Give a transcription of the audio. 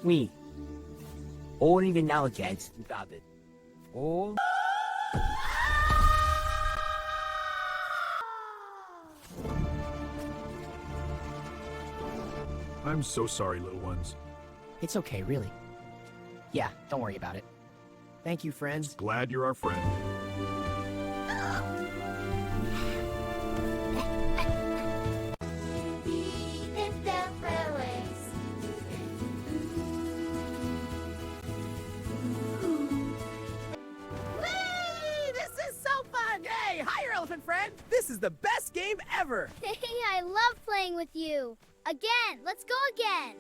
We. All even now, gents. Got it. All. I'm so sorry, little ones. It's okay, really. Yeah, don't worry about it. Thank you, friends. Glad you're our friend. Friend, this is the best game ever! Hey, I love playing with you. Again, let's go again.